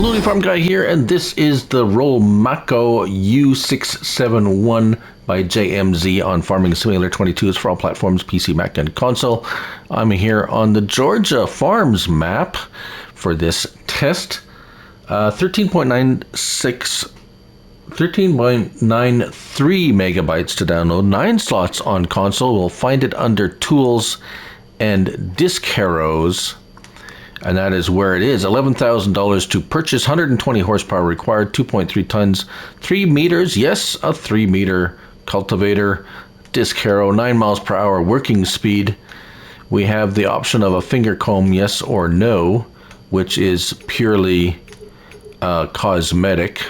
Looney Farm Guy here, and this is the Rolmako U671 by JMZ on Farming Simulator 22s for all platforms, PC, Mac, and console. I'm here on the Georgia Farms map for this test. 13.93 megabytes to download, 9 slots on console. We'll find it under Tools and Disk Harrows. And that is where it is. $11,000 to purchase, 120 horsepower required, 2.3 tons, 3 meters. Yes, a 3 meter cultivator, disc harrow, 9 miles per hour working speed. We have the option of a finger comb, yes or no, which is purely cosmetic.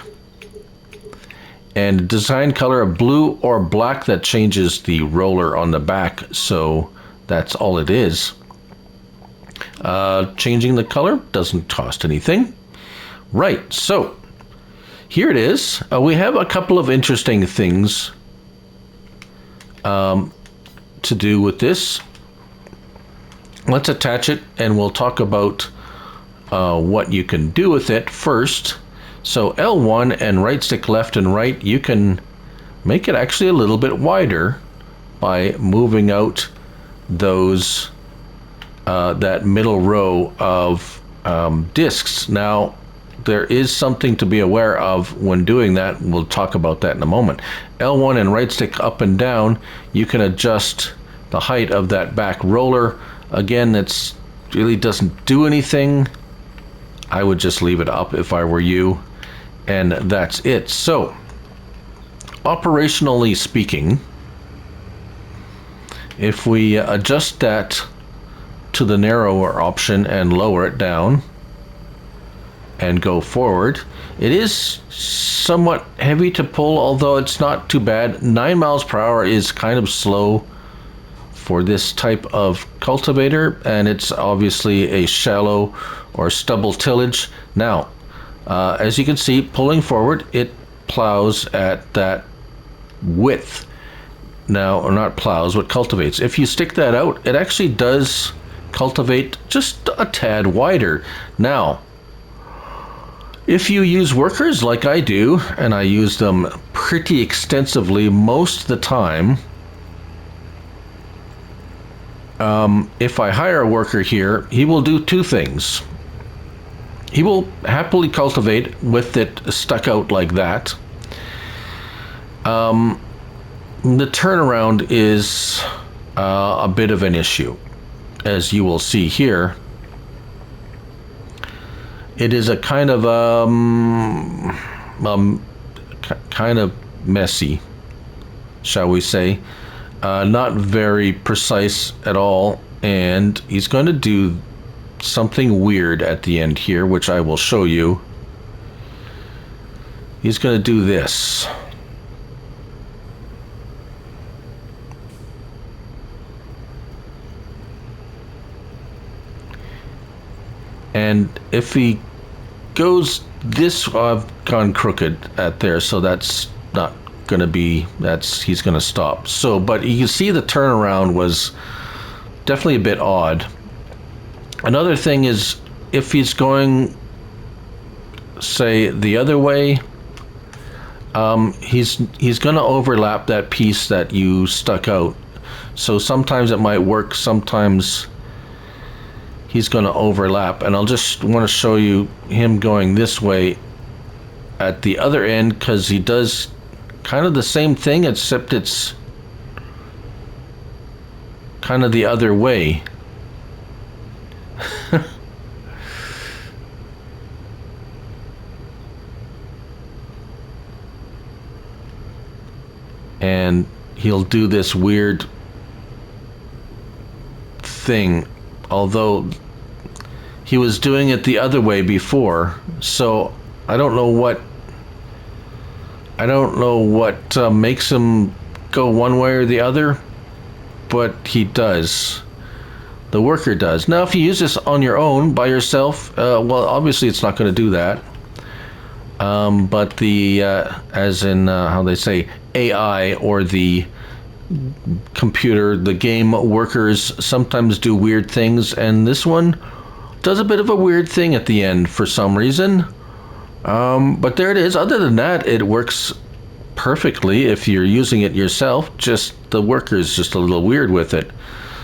And design color of blue or black that changes the roller on the back. So that's all it is. Changing the color doesn't cost anything. Right, so here it is. We have a couple of interesting things to do with this. Let's attach it and we'll talk about what you can do with it first. So L1 and right stick left and right, you can make it actually a little bit wider by moving out those that middle row of discs. Now, there is something to be aware of when doing that. We'll talk about that in a moment. L1 and right stick up and down, you can adjust the height of that back roller. Again, it really doesn't do anything. I would just leave it up if I were you, and that's it. So, operationally speaking, if we adjust that to the narrower option and lower it down and go forward, it is somewhat heavy to pull, although it's not too bad. 9 miles per hour is kind of slow for this type of cultivator, and it's obviously a shallow or stubble tillage. Now, as you can see, pulling forward, it plows at that width. Now, or not plows, but cultivates. If you stick that out, it actually does cultivate just a tad wider. Now, if you use workers like I do, and I use them pretty extensively most of the time, if I hire a worker here, he will do two things. He will happily cultivate with it stuck out like that. The turnaround is a bit of an issue. As you will see here, it is a kind of messy, shall we say, not very precise at all, and he's going to do something weird at the end here, which I will show you. He's going to do this. And if he goes this, I've gone crooked at there, so that's not going to be, he's going to stop. So, but you can see the turnaround was definitely a bit odd. Another thing is, if he's going, say, the other way, he's going to overlap that piece that you stuck out. So sometimes it might work, sometimes he's going to overlap, and I'll just want to show you him going this way at the other end, because he does kind of the same thing, except it's kind of the other way. And he'll do this weird thing, although he was doing it the other way before, so I don't know what makes him go one way or the other, but he does. The worker does. Now, if you use this on your own by yourself, well, obviously it's not going to do that. But the as in how they say AI, or the computer, the game workers sometimes do weird things, and this one does a bit of a weird thing at the end for some reason. But there it is. Other than that, it works perfectly if you're using it yourself. Just the worker is just a little weird with it.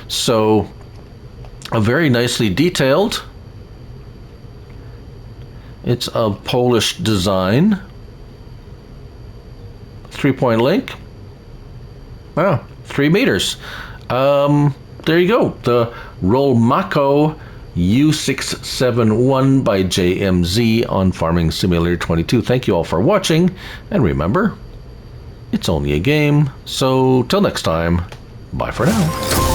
So, a very nicely detailed. It's of Polish design. 3-point link. Wow, 3 meters. There you go. The Rolmako U671 by JMZ on Farming Simulator 22. Thank you all for watching, and remember, it's only a game. So till next time, bye for now.